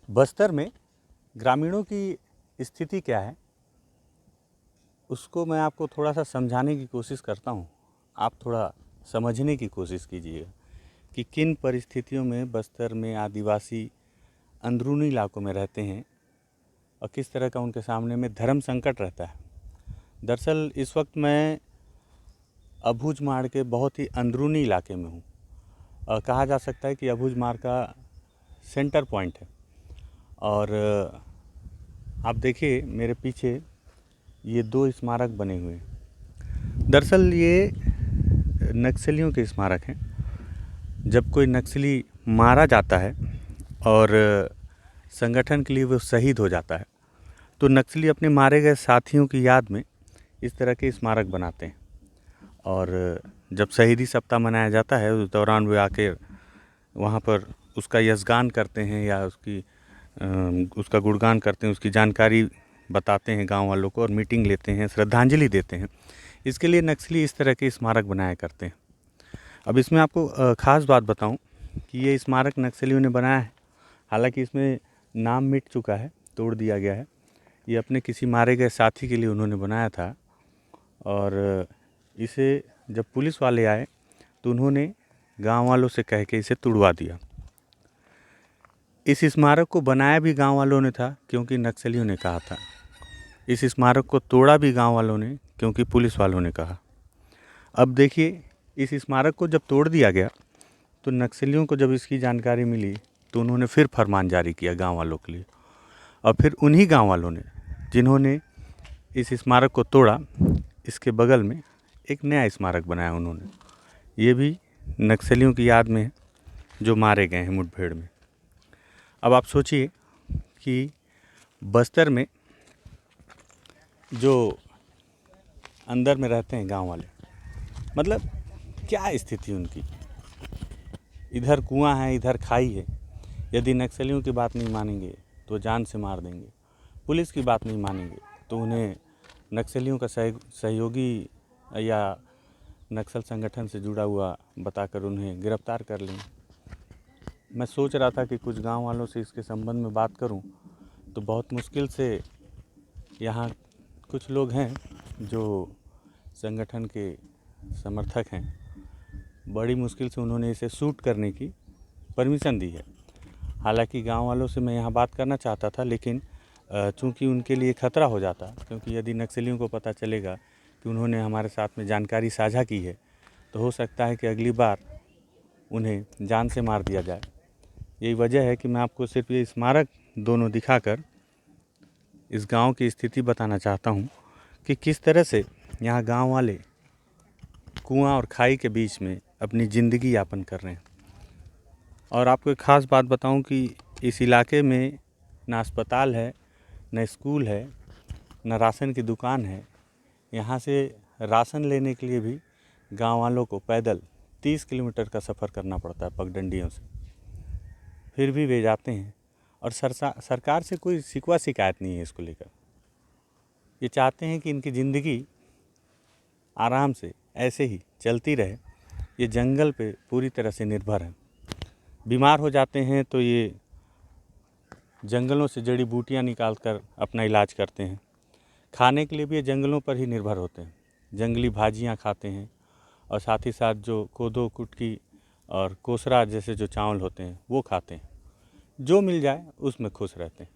बस्तर में ग्रामीणों की स्थिति क्या है, उसको मैं आपको थोड़ा सा समझाने की कोशिश करता हूँ। आप थोड़ा समझने की कोशिश कीजिएगा कि किन परिस्थितियों में बस्तर में आदिवासी अंदरूनी इलाकों में रहते हैं और किस तरह का उनके सामने में धर्म संकट रहता है। दरअसल इस वक्त मैं अबूझमाड़ के बहुत ही अंदरूनी इलाके में हूँ। कहा जा सकता है कि अबूझमाड़ का सेंटर पॉइंट है। और आप देखिए मेरे पीछे ये 2 स्मारक बने हुए हैं। दरअसल ये नक्सलियों के स्मारक हैं। जब कोई नक्सली मारा जाता है और संगठन के लिए वो शहीद हो जाता है तो नक्सली अपने मारे गए साथियों की याद में इस तरह के स्मारक बनाते हैं। और जब शहीदी सप्ताह मनाया जाता है उस दौरान वे आके वहाँ पर उसका यशगान करते हैं या उसका गुणगान करते हैं, उसकी जानकारी बताते हैं गांव वालों को और मीटिंग लेते हैं, श्रद्धांजलि देते हैं। इसके लिए नक्सली इस तरह के स्मारक बनाया करते हैं। अब इसमें आपको ख़ास बात बताऊं कि ये स्मारक नक्सलियों ने बनाया है। हालांकि इसमें नाम मिट चुका है, तोड़ दिया गया है। ये अपने किसी मारे गए साथी के लिए उन्होंने बनाया था। और इसे जब पुलिस वाले आए तो उन्होंने गांव वालों से कह के इसे तुड़वा दिया। इस स्मारक को बनाया भी गांव वालों ने था क्योंकि नक्सलियों ने कहा था। इस स्मारक को तोड़ा भी गांव वालों ने क्योंकि पुलिस वालों ने कहा। अब देखिए, इस स्मारक को जब तोड़ दिया गया तो नक्सलियों को जब इसकी जानकारी मिली तो उन्होंने फिर फरमान जारी किया गांव वालों के लिए। और फिर उन्हीं गांव वालों ने जिन्होंने इस स्मारक को तोड़ा, इसके बगल में एक नया स्मारक बनाया उन्होंने। ये भी नक्सलियों की याद में है जो मारे गए हैं मुठभेड़ में। अब आप सोचिए कि बस्तर में जो अंदर में रहते हैं गांव वाले, मतलब क्या स्थिति उनकी। इधर कुआं है, इधर खाई है। यदि नक्सलियों की बात नहीं मानेंगे तो जान से मार देंगे। पुलिस की बात नहीं मानेंगे तो उन्हें नक्सलियों का सहयोगी या नक्सल संगठन से जुड़ा हुआ बताकर उन्हें गिरफ्तार कर लें। मैं सोच रहा था कि कुछ गांव वालों से इसके संबंध में बात करूं तो बहुत मुश्किल से यहाँ कुछ लोग हैं जो संगठन के समर्थक हैं, बड़ी मुश्किल से उन्होंने इसे शूट करने की परमिशन दी है। हालांकि गांव वालों से मैं यहाँ बात करना चाहता था, लेकिन चूंकि उनके लिए खतरा हो जाता, क्योंकि यदि नक्सलियों को पता चलेगा कि उन्होंने हमारे साथ में जानकारी साझा की है तो हो सकता है कि अगली बार उन्हें जान से मार दिया जाए। यही वजह है कि मैं आपको सिर्फ ये स्मारक दोनों दिखाकर इस गांव की स्थिति बताना चाहता हूं कि किस तरह से यहाँ गांव वाले कुआं और खाई के बीच में अपनी ज़िंदगी यापन कर रहे हैं। और आपको एक ख़ास बात बताऊं कि इस इलाके में ना अस्पताल है, न स्कूल है, न राशन की दुकान है। यहाँ से राशन लेने के लिए भी गांव वालों को पैदल 30 किलोमीटर का सफ़र करना पड़ता है पगडंडियों से। फिर भी वे जाते हैं और सरकार से कोई शिकवा शिकायत नहीं है इसको लेकर। ये चाहते हैं कि इनकी ज़िंदगी आराम से ऐसे ही चलती रहे। ये जंगल पे पूरी तरह से निर्भर है। बीमार हो जाते हैं तो ये जंगलों से जड़ी बूटियाँ निकाल कर अपना इलाज करते हैं। खाने के लिए भी ये जंगलों पर ही निर्भर होते हैं। जंगली भाजियाँ खाते हैं और साथ ही साथ जो कोदो, कुटकी और कोसरा जैसे जो चावल होते हैं वो खाते हैं। जो मिल जाए उसमें खुश रहते हैं।